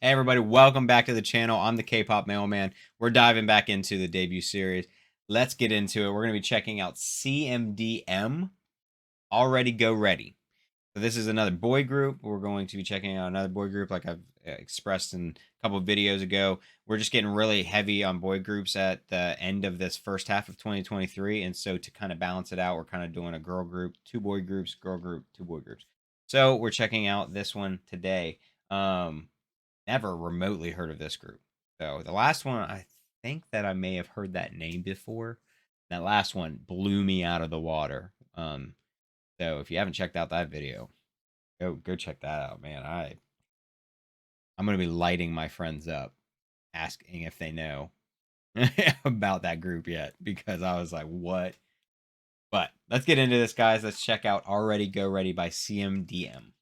Hey everybody, welcome back to the channel. I'm the K-pop mailman. We're diving back into the debut series. Let's get into it. We're going to be checking out CMDM, Already Go Ready. So this is another boy group. We're going to be checking out another boy group like I've expressed in a couple of videos ago. We're just getting really heavy on boy groups at the end of this first half of 2023. And so to kind of balance it out, we're kind of doing a girl group, two boy groups, girl group, two boy groups. So we're checking out this one today. Never remotely heard of this group. So the last one, I think that I may have heard that name before. That last one blew me out of the water. So if you haven't checked out that video, go check that out, man. I'm gonna be lighting my friends up, asking if they know about that group yet, because I was like, what? But let's get into this, guys. Let's check out Already Go Ready by CMDM.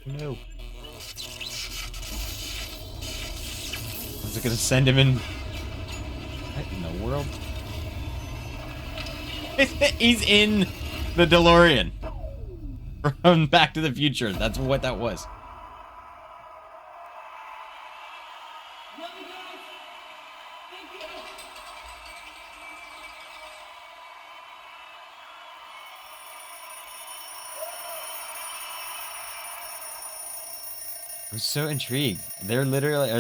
No. Is it gonna send him in? What in the world? He's in the DeLorean from Back to the Future. That's what that was. I'm so intrigued. They're literally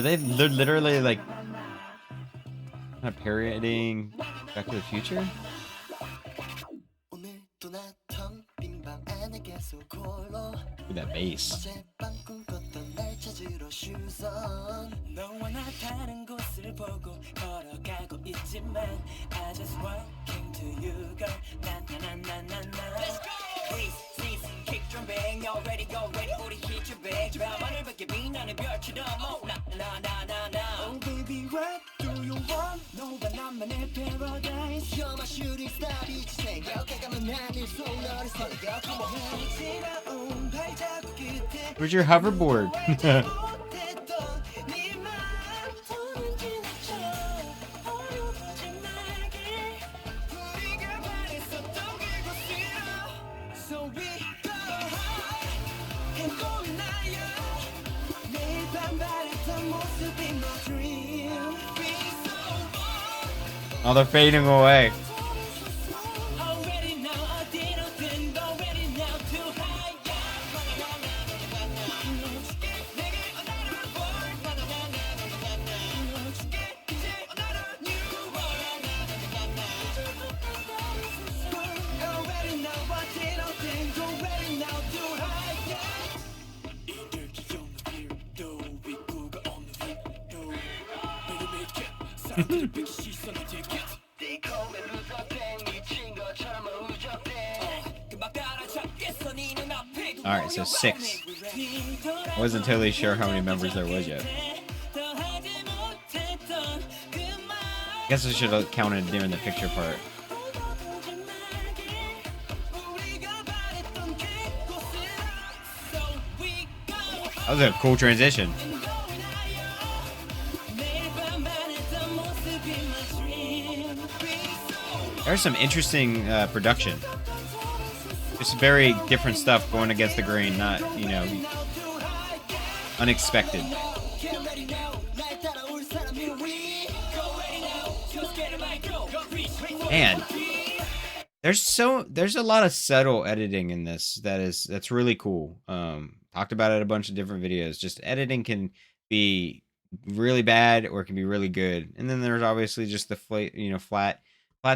like kind of parodying Back to the Future? Look at that bass. Where's your hoverboard? Oh, they're fading away. All right, so 6. I wasn't totally sure how many members there was yet. I guess I should have counted during the picture part. That was a cool transition. There's some interesting production. Just very different stuff going against the grain, not, you know, unexpected. Man, there's a lot of subtle editing in this that's really cool. Talked about it in a bunch of different videos. Just editing can be really bad or it can be really good. And then there's obviously just the flat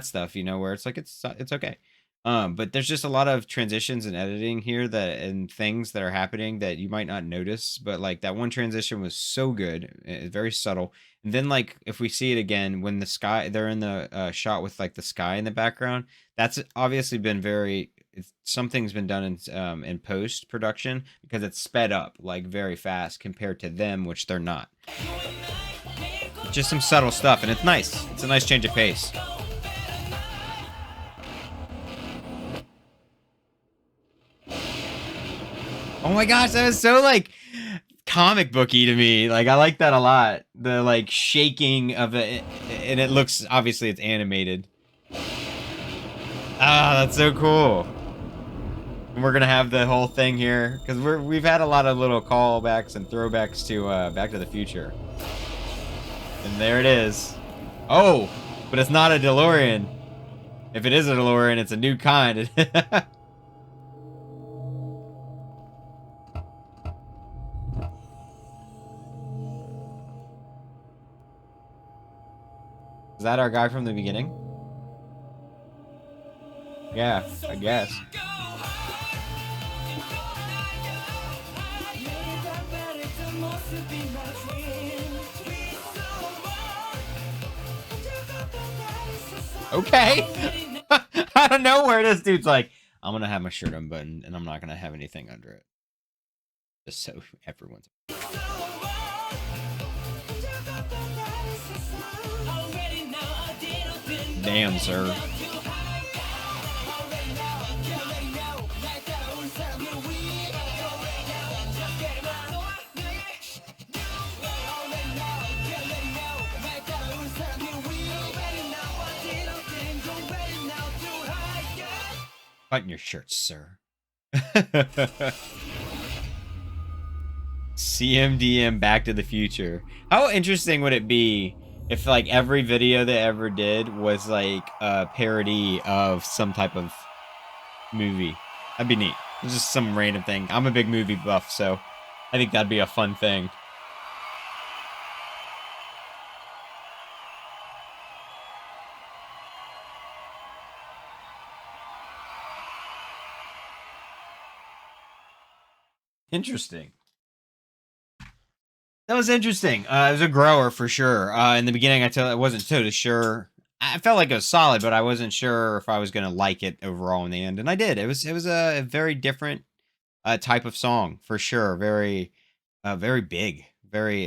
stuff, where it's like it's okay. But there's just a lot of transitions and editing here and things that are happening that you might not notice. But like that one transition was so good, very subtle. And then like if we see it again when they're in the shot with like the sky in the background, that's obviously been something's been done in post production because it's sped up like very fast compared to them, which they're not. Just some subtle stuff, and it's nice. It's a nice change of pace. Oh my gosh, that was so like comic booky to me. Like, I like that a lot. The like shaking of it, and it looks, obviously it's animated. Ah, that's so cool. And we're gonna have the whole thing here because we've had a lot of little callbacks and throwbacks to Back to the Future. And there it is. Oh, but it's not a DeLorean. If it is a DeLorean, it's a new kind. Is that our guy from the beginning? Yeah, I guess. Okay. Out of nowhere, this dude's like, I'm gonna have my shirt unbuttoned and I'm not gonna have anything under it. Just so everyone's. Damn, sir. Button your shirt, sir. CMDM Back to the Future. How interesting would it be if like every video they ever did was like a parody of some type of movie? That'd be neat. It's just some random thing. I'm a big movie buff, so I think that'd be a fun thing. Interesting. That was interesting. It was a grower for sure. In the beginning, I wasn't totally sure. I felt like it was solid, but I wasn't sure if I was gonna like it overall in the end, and I did. It was a very different type of song for sure. Very, very big, very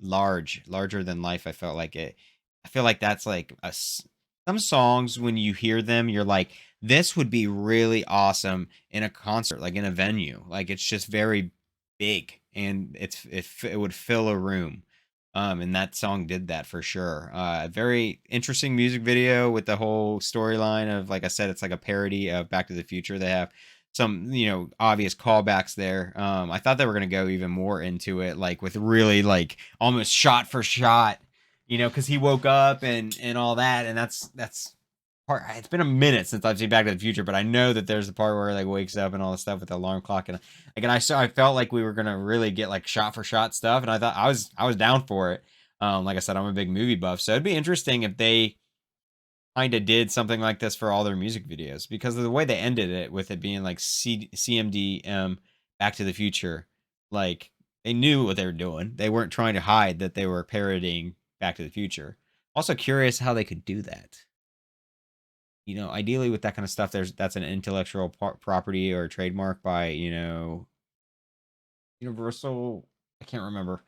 larger than life. I felt like it. I feel like that's like some songs when you hear them, you're like, this would be really awesome in a concert, like in a venue. Like it's just very big and it would fill a room. And that song did that for sure. Very interesting music video with the whole storyline of, like I said, it's like a parody of Back to the Future. They have some, obvious callbacks there. I thought they were gonna go even more into it, like with really like almost shot for shot, because he woke up and all that, and that's part. It's been a minute since I've seen Back to the Future, but I know that there's the part where he like wakes up and all this stuff with the alarm clock, and like, and I felt like we were gonna really get like shot for shot stuff, and I thought I was down for it. Like I said, I'm a big movie buff, so it'd be interesting if they kind of did something like this for all their music videos, because of the way they ended it with it being like CMDM Back to the Future. Like they knew what they were doing. They weren't trying to hide that they were parodying Back to the Future. Also curious how they could do that. Ideally with that kind of stuff, that's an intellectual property or trademark by, Universal. I can't remember.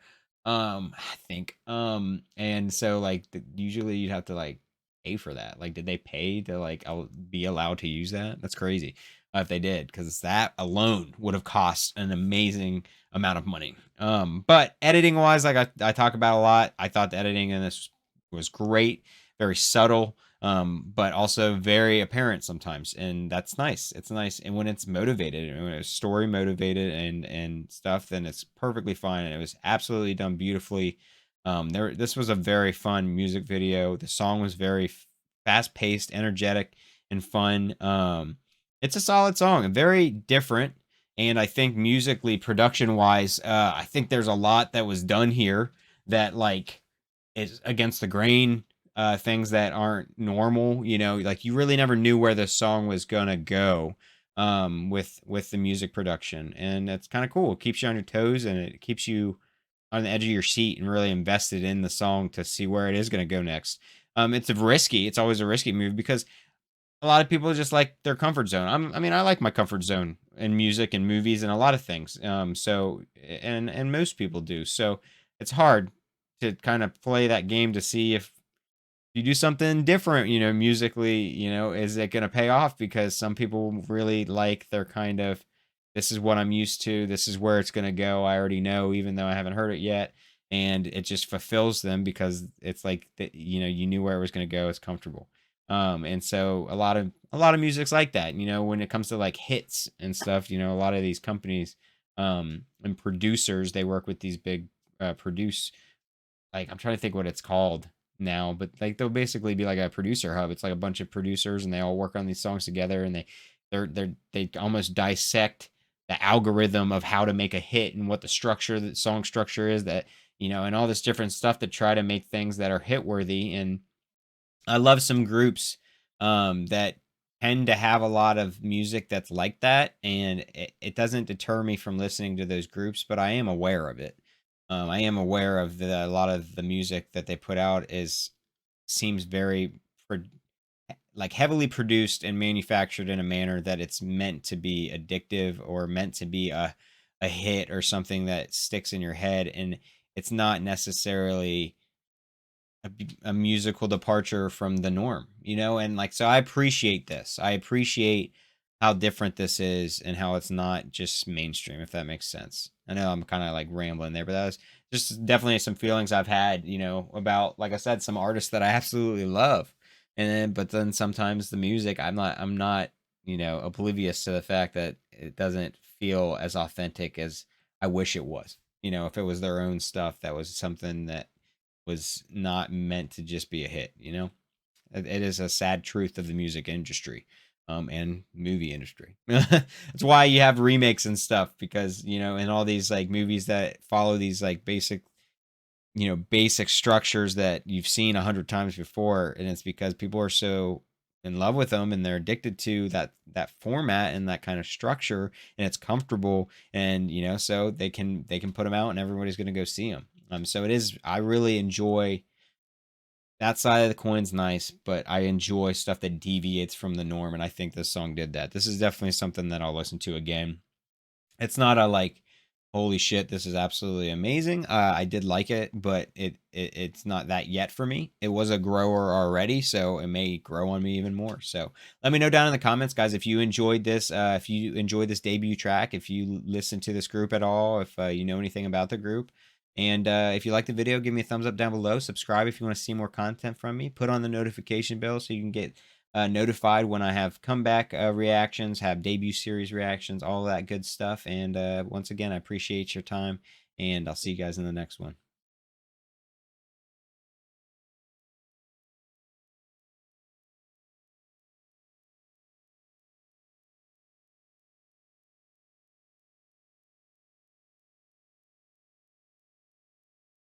I think. And so like usually you'd have to like pay for that. Like, did they pay to like be allowed to use that? That's crazy. If they did, because that alone would have cost an amazing amount of money. But editing wise, like I talk about a lot, I thought the editing in this was great, very subtle, but also very apparent sometimes, and that's nice. It's nice, and when it's motivated, and when it's story motivated and stuff, then it's perfectly fine. And it was absolutely done beautifully. This was a very fun music video. The song was very fast paced, energetic, and fun. It's a solid song and very different. And I think musically, production wise, I think there's a lot that was done here that like is against the grain, things that aren't normal. Like you really never knew where the song was gonna go, with the music production, and it's kind of cool. It keeps you on your toes and it keeps you on the edge of your seat and really invested in the song to see where it is gonna go next. It's risky. It's always a risky move because a lot of people just like their comfort zone. I like my comfort zone in music and movies and a lot of things. So and most people do. So it's hard to kind of play that game to see if you do something different, musically, is it going to pay off? Because some people really like their kind of This is what I'm used to. This is where it's going to go. I already know, even though I haven't heard it yet. And it just fulfills them because it's like that, you know, you knew where it was going to go. It's comfortable. And so a lot of music's like that, you know, when it comes to like hits and stuff, you know, a lot of these companies and producers, they work with these big produce, like I'm trying to think what it's called now, but like they'll basically be like a producer hub. It's like a bunch of producers and they all work on these songs together, and they almost dissect the algorithm of how to make a hit and what the structure, the song structure is, that, you know, and all this different stuff to try to make things that are hit worthy. And I love some groups that tend to have a lot of music that's like that, and it doesn't deter me from listening to those groups, but I am aware of it. I am aware of a lot of the music that they put out is seems very pro- like heavily produced and manufactured in a manner that it's meant to be addictive or meant to be a hit or something that sticks in your head, and it's not necessarily a musical departure from the norm, you know? And like, so I appreciate this. I appreciate how different this is and how it's not just mainstream, if that makes sense. I know I'm kind of like rambling there, but that was just definitely some feelings I've had, you know, about, like I said, some artists that I absolutely love. And then, but then sometimes the music, I'm not, you know, oblivious to the fact that it doesn't feel as authentic as I wish it was. You know, if it was their own stuff, that was something that was not meant to just be a hit, you know? It is a sad truth of the music industry, and movie industry. That's why you have remakes and stuff, because, you know, in all these like movies that follow these like basic, you know, basic structures that you've seen 100 times before, and it's because people are so in love with them and they're addicted to that format and that kind of structure, and it's comfortable, and you know, so they can put them out and everybody's going to go see them. So it is, I really enjoy that side of the coin's nice, but I enjoy stuff that deviates from the norm, and I think this song did that. This is definitely something that I'll listen to again. It's not a like, holy shit, this is absolutely amazing. I did like it, but it's not that yet for me. It was a grower already, so it may grow on me even more. So let me know down in the comments, guys, if you enjoyed this. If you enjoyed this debut track, if you listen to this group at all, if you know anything about the group. And if you like the video, give me a thumbs up down below. Subscribe if you want to see more content from me. Put on the notification bell so you can get notified when I have comeback reactions, have debut series reactions, all that good stuff. And once again, I appreciate your time, and I'll see you guys in the next one.